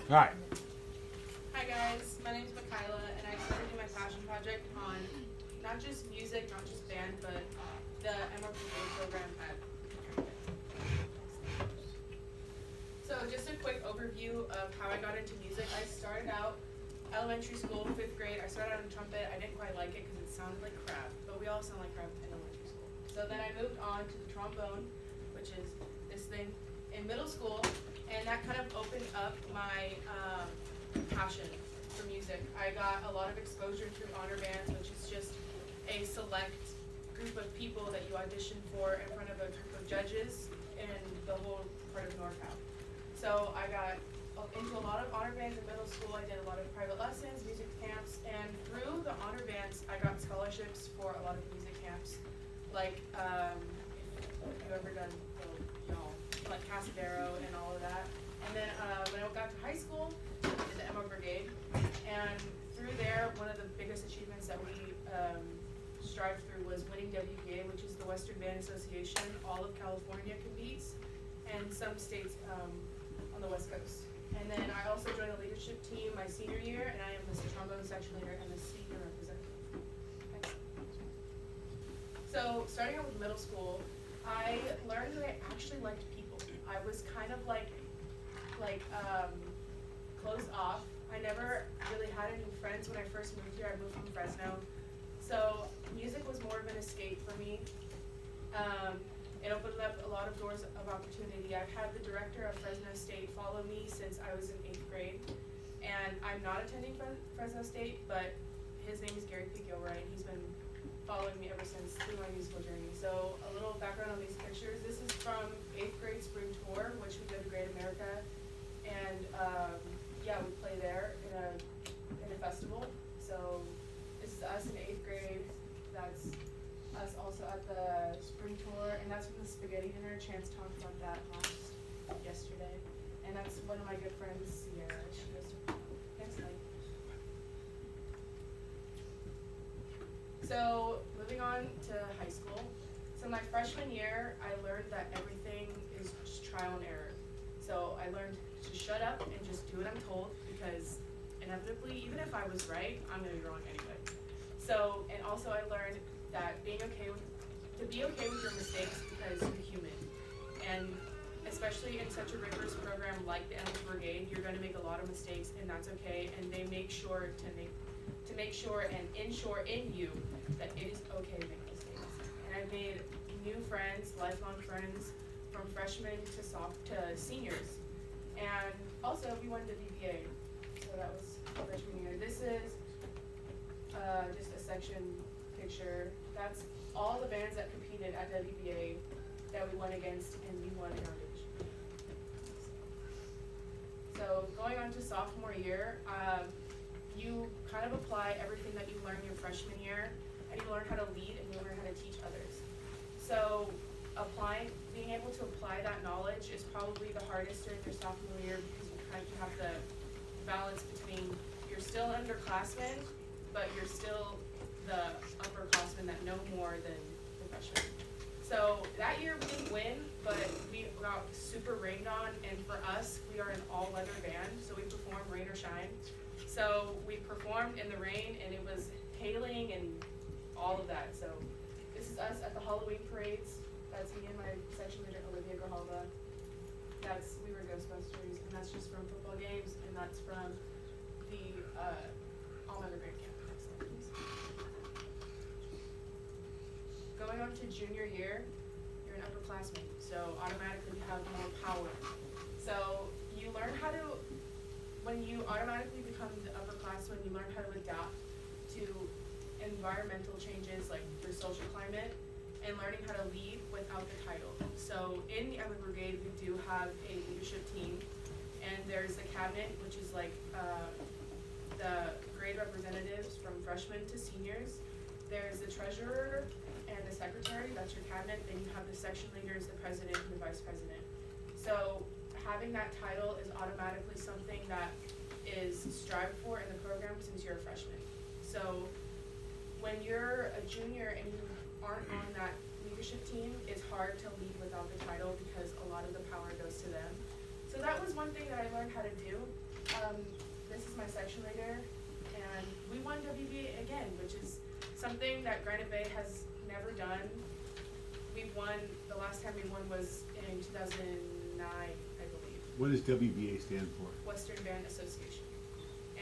All right. Hi guys, my name is Michaela, and I started doing my passion project on not just music, not just band, but the MRPA program at. So just a quick overview of how I got into music. I started out elementary school, 5th grade. I started out on trumpet. I didn't quite like it because it sounded like crap, but we all sound like crap in elementary school. So then I moved on to the trombone, which is this thing, in middle school, and that kind of opened up my passion for music. I got a lot of exposure through honor bands, which is just a select group of people that you audition for in front of a group of judges in the whole part of NorCal. So I got into a lot of honor bands in middle school. I did a lot of private lessons, music camps, and through the honor bands, I got scholarships for a lot of music camps. Like, if you've ever done, like Casadero and all of that. And then when I got to high school, I did the Emma Brigade. And through there, one of the biggest achievements that we strived through was winning WBA, which is the Western Band Association. All of California competes, and some states on the West Coast. And then I also joined the leadership team my senior year, and I am the trombone section leader and the senior representative. Thanks. So starting out with middle school, I learned that I actually liked people. I was kind of like closed off. I never really had any friends when I first moved here. I moved from Fresno. So music was more of an escape for me. It opened up a lot of doors of opportunity. I've had the director of Fresno State follow me since I was in 8th grade. And I'm not attending Fresno State, but his name is Gary P. Gilroy, and he's been following me ever since through my musical journey. So a little background on these pictures. This is from 8th grade spring tour, which we go to Great America. And yeah, we play there in a festival. So this is us in 8th grade. That's us also at the spring tour, and that's from the spaghetti dinner. Chance talked about that yesterday. And that's one of my good friends, Sierra. She goes to next slide. So moving on to high school. So my freshman year, I learned that everything is just trial and error. So I learned to shut up and just do what I'm told, because inevitably, even if I was right, I'm gonna be wrong anyway. So, and also I learned that be okay with your mistakes, because you're human. And especially in such a rigorous program like the Emma Brigade, you're gonna make a lot of mistakes, and that's okay. And they make sure to make sure and ensure in you that it is okay to make mistakes. And I've made new friends, lifelong friends, from freshmen to seniors. And also we won the VBA, so that was freshman year. This is just a section picture. That's all the bands that competed at WBA that we won against, and we won in our division. So going on to sophomore year, you kind of apply everything that you learned your freshman year, and you learn how to lead and you learn how to teach others. So being able to apply that knowledge is probably the hardest during your sophomore year, because you have the balance between you're still an underclassman, but you're still the upperclassmen that know more than the freshmen. So that year we didn't win, but we got super rained on, and for us, we are an all-weather band, so we perform rain or shine. So we performed in the rain, and it was hailing and all of that. So this is us at the Halloween parades. That's me and my section leader, Olivia Grijalva. We were Ghostbusters, and that's just from football games, and that's from the all-weather band camp. Next slide, please. Going on to junior year, you're an upperclassman, so automatically you have more power. So you learn how to, when you automatically become the upperclassman, you learn how to adapt to environmental changes like your social climate, and learning how to lead without the title. So in the Avila Brigade, we do have a leadership team, and there's the cabinet, which is like the grade representatives from freshmen to seniors. There's the treasurer and the secretary, that's your cabinet. Then you have the section leaders, the president, and the vice president. So having that title is automatically something that is strived for in the program since you're a freshman. So when you're a junior and you aren't on that leadership team, it's hard to lead without the title, because a lot of the power goes to them. So that was one thing that I learned how to do. my section leader, and we won WBA again, which is something that Granite Bay has never done. We won, the last time we won was in 2009, I believe. What does WBA stand for? Western Band Association.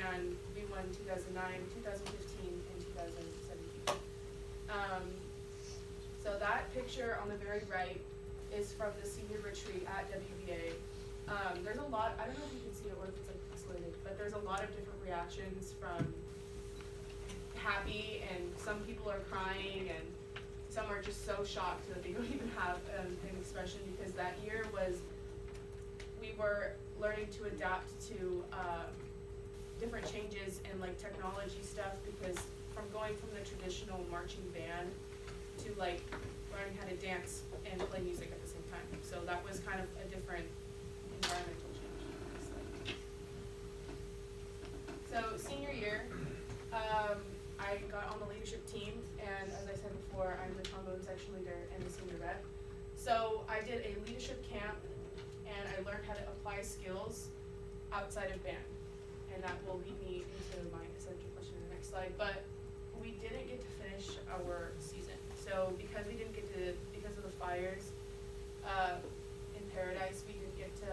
And we won 2009, 2015, and 2017. So that picture on the very right is from the senior retreat at WBA. There's a lot, I don't know if you can see it or if it's like pixelated, but there's a lot of different reactions from happy, and some people are crying, and some are just so shocked that they don't even have an expression, because that year we were learning to adapt to different changes in like technology stuff, because from going from the traditional marching band to like learning how to dance and play music at the same time. So that was kind of a different environmental change. So senior year, I got on the leadership team, and as I said before, I'm the trombone section leader and the senior rep. So I did a leadership camp, and I learned how to apply skills outside of band. And that will lead me into my essential question in the next slide. But we didn't get to finish our season. So because we didn't get to, because of the fires in Paradise, we didn't get to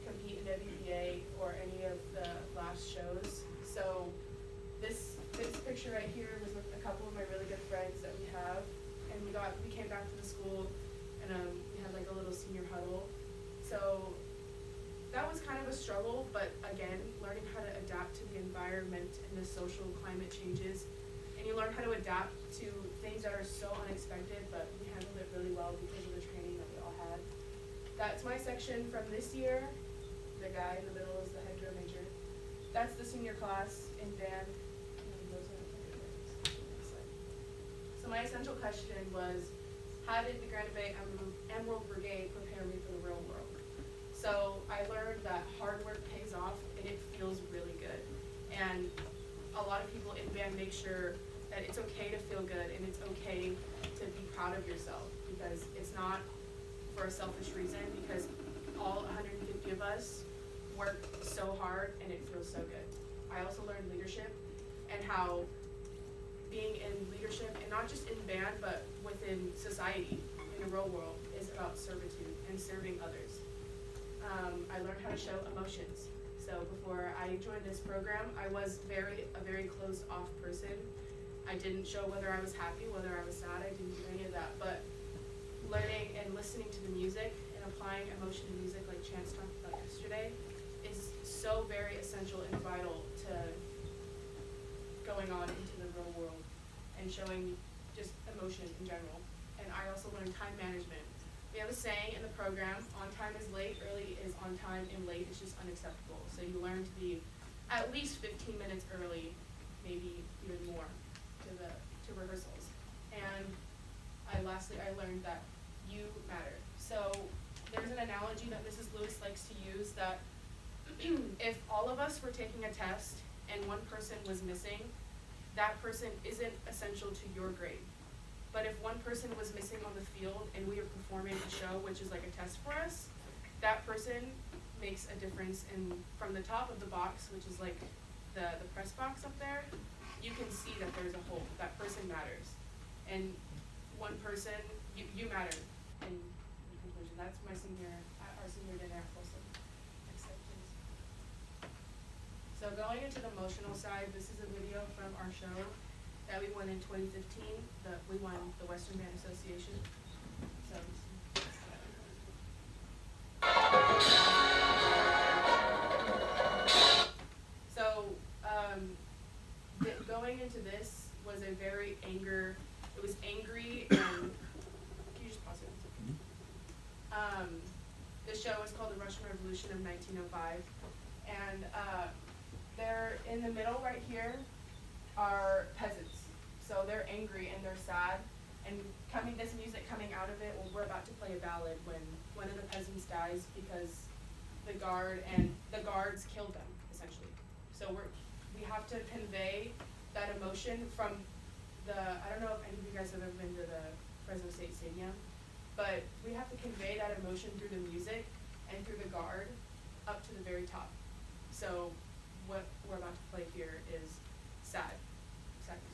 compete in WBA or any of the last shows. So this picture right here was with a couple of my really good friends that we have, and we came back to the school, and we had like a little senior huddle. So that was kind of a struggle, but again, learning how to adapt to the environment and the social climate changes, and you learn how to adapt to things that are so unexpected, but we handled it really well because of the training that we all had. That's my section from this year. The guy in the middle is the head drum major. That's the senior class in band. So my essential question was, how did the Granite Bay Emerald Brigade prepare me for the real world? So I learned that hard work pays off, and it feels really good. And a lot of people in band make sure that it's okay to feel good, and it's okay to be proud of yourself, because it's not for a selfish reason, because all 150 of us work so hard, and it feels so good. I also learned leadership, and how being in leadership, and not just in band, but within society, in the real world, is about servitude and serving others. I learned how to show emotions. So before I joined this program, I was a very closed off person. I didn't show whether I was happy, whether I was sad, I didn't do any of that. But learning and listening to the music and applying emotion to music, like Chance talked about yesterday, is so very essential and vital to going on into the real world and showing just emotion in general. And I also learned time management. We have a saying in the program, on time is late, early is on time, and late is just unacceptable. So you learn to be at least 15 minutes early, maybe even more, to rehearsals. And lastly, I learned that you matter. So there's an analogy that Mrs. Lewis likes to use, that if all of us were taking a test and one person was missing, that person isn't essential to your grade. But if one person was missing on the field and we are performing a show, which is like a test for us, that person makes a difference. And from the top of the box, which is like the press box up there, you can see that there's a hole. That person matters. And one person, you matter. In conclusion, that's our senior dinner at Folsom. Next slide, please. So going into the emotional side, this is a video from our show that we won in 2015. We won the Western Band Association. So going into this was it was angry, and can you just pause it? This show is called The Russian Revolution of 1905, and they're in the middle right here are peasants. So they're angry and they're sad, and this music coming out of it, well, we're about to play a ballad when one of the peasants dies because the guards killed them, essentially. So we have to convey that emotion from I don't know if any of you guys have ever been to the Fresno State Stadium, but we have to convey that emotion through the music and through the guard up to the very top. So what we're about to play here is sad music.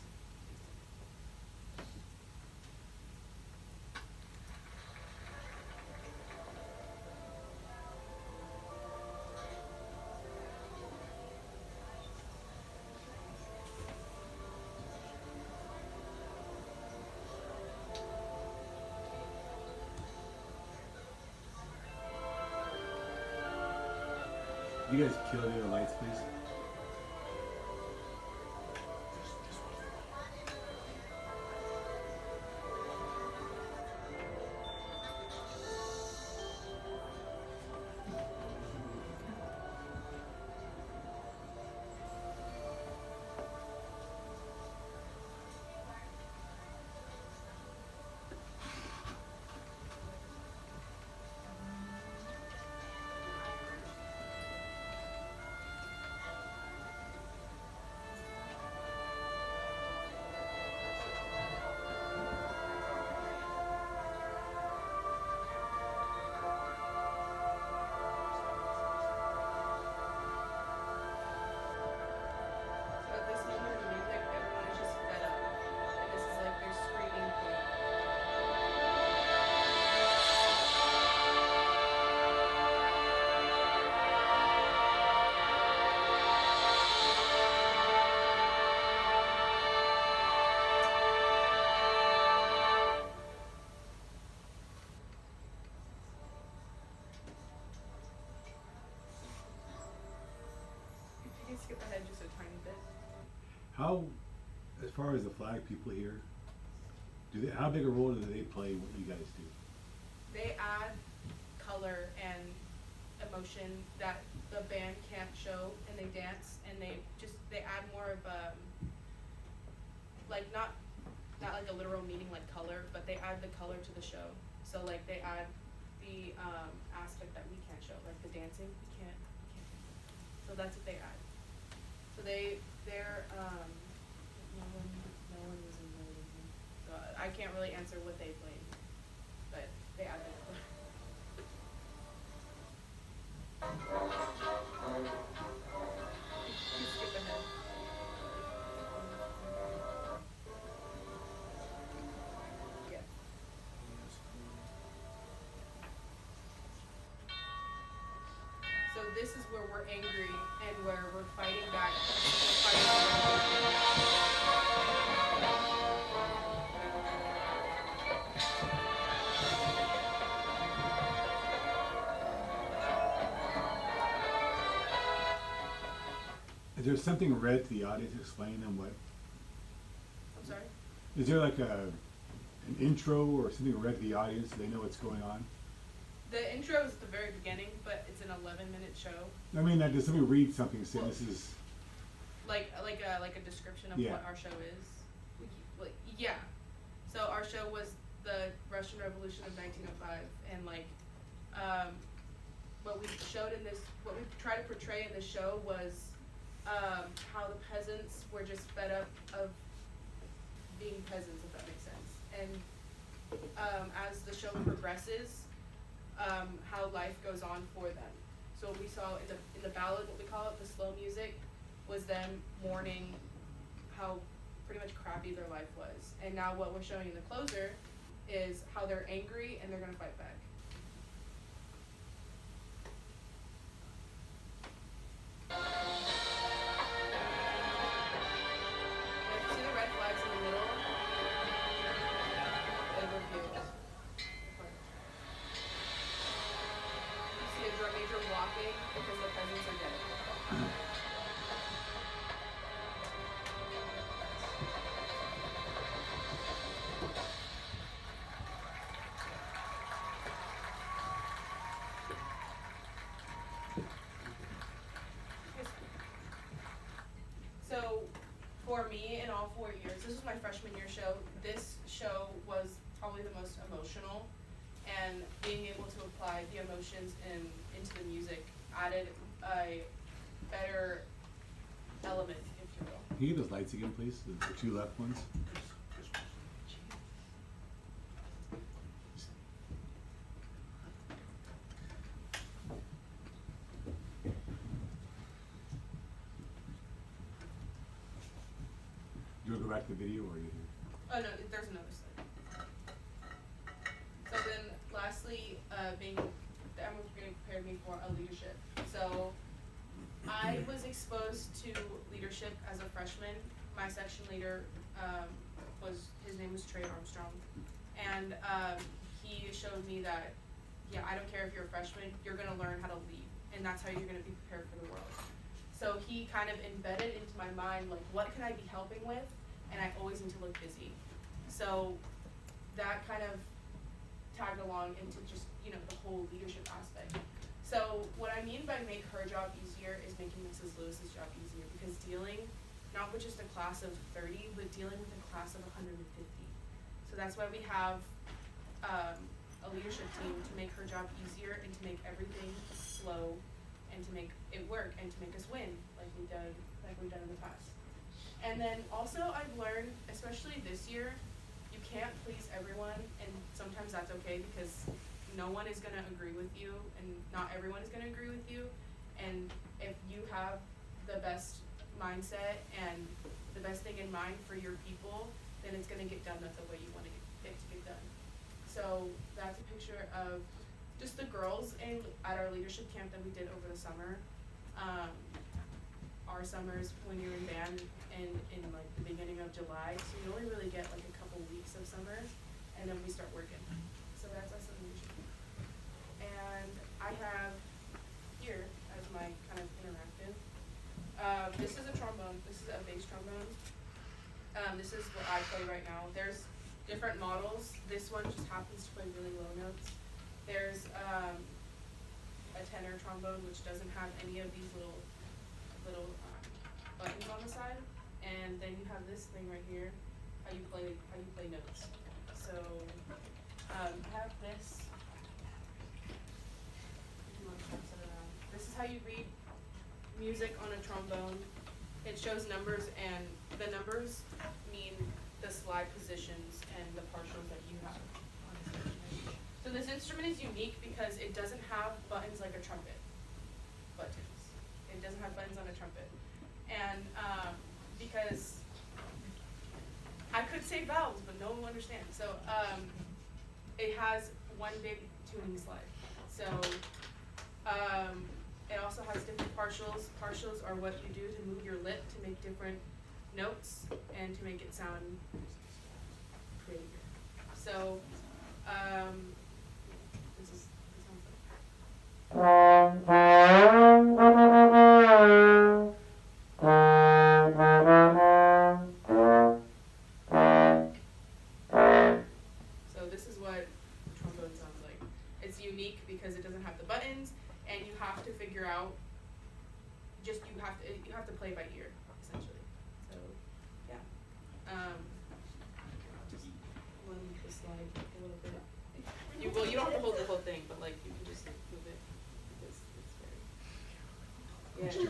You guys kill the other lights, please. So at this moment in the music, everyone is just fed up. And this is like their screaming point. If you can skip ahead just a tiny bit. How, as far as the flag people here, how big a role do they play in what you guys do? They add color and emotion that the band can't show, and they dance, and they add more of like not like a literal meaning like color, but they add the color to the show. So like they add the aspect that we can't show, like the dancing, we can't. So that's what they add. So they're no one was in the so I can't really answer what they played, but they add the color. You skip ahead. Yeah. So this is where we're angry and where we're fighting back. Is there something read to the audience explaining them what? I'm sorry? Is there like an intro or something read to the audience so they know what's going on? The intro is at the very beginning, but it's an 11-minute show. I mean, does somebody read something saying this is? Like a description of Yeah. what our show is. Yeah. So our show was the Russian Revolution of 1905, and what we showed in this, what we tried to portray in the show was how the peasants were just fed up of being peasants, if that makes sense. And as the show progresses, how life goes on for them. So we saw in the ballad, what we call it, the slow music, was them mourning how pretty much crappy their life was. And now what we're showing in the closer is how they're angry and they're gonna fight back. If you see the red flags in the middle, it reveals. You see a drum major walking because the peasants are dead. So, for me, in all 4 years, this was my freshman year show. This show was probably the most emotional, and being able to apply the emotions into the music added a better element, if you will. Can you get those lights again, please? The two left ones. go back to the video or anything? Oh no, there's another slide. So then, lastly, Emma prepared me for a leadership. So I was exposed to leadership as a freshman. My section leader his name was Trey Armstrong, and he showed me that, yeah, I don't care if you're a freshman, you're gonna learn how to lead, and that's how you're gonna be prepared for the world. So he kind of embedded into my mind, like, what can I be helping with, and I always need to look busy. So that kind of tagged along into just, the whole leadership aspect. So what I mean by make her job easier is making Mrs. Lewis's job easier, because dealing not with just a class of 30, but dealing with a class of 150. So that's why we have a leadership team, to make her job easier and to make everything flow and to make it work and to make us win like we've done in the past. And then also I've learned, especially this year, you can't please everyone, and sometimes that's okay, because no one is gonna agree with you and not everyone is gonna agree with you. And if you have the best mindset and the best thing in mind for your people, then it's gonna get done the way you want it to get done. So that's a picture of just the girls at our leadership camp that we did over the summer. Our summers, when you're in band and in like the beginning of July, so you only really get like a couple weeks of summer, and then we start working. So that's us in leadership. And I have here as my kind of interactive. This is a trombone. This is a bass trombone. This is what I play right now. There's different models. This one just happens to play really low notes. There's a tenor trombone, which doesn't have any of these little buttons on the side. And then you have this thing right here, how you play notes. So I have this. This is how you read music on a trombone. It shows numbers, and the numbers mean the slide positions and the partials that you have on this instrument. So this instrument is unique because it doesn't have buttons like a trumpet. It doesn't have buttons on a trumpet. And because I could say valves, but no one will understand. So it has one big tuning slide. So it also has different partials. Partials are what you do to move your lip to make different notes and to make it sound prettier. So this sounds so this is what the trombone sounds like. It's unique because it doesn't have the buttons, and you have to figure out. You have to play by ear, essentially. So yeah. Just move the slide a little bit. You don't have to hold the whole thing, but like you can just move it because it's very. Yeah. So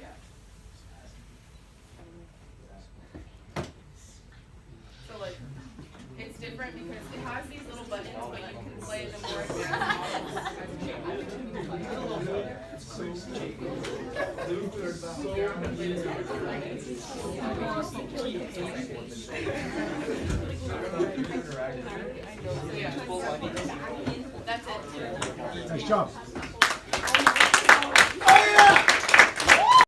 yeah. So like, it's different because it has these little buttons, but you can play the more advanced models. That's it. Nice job.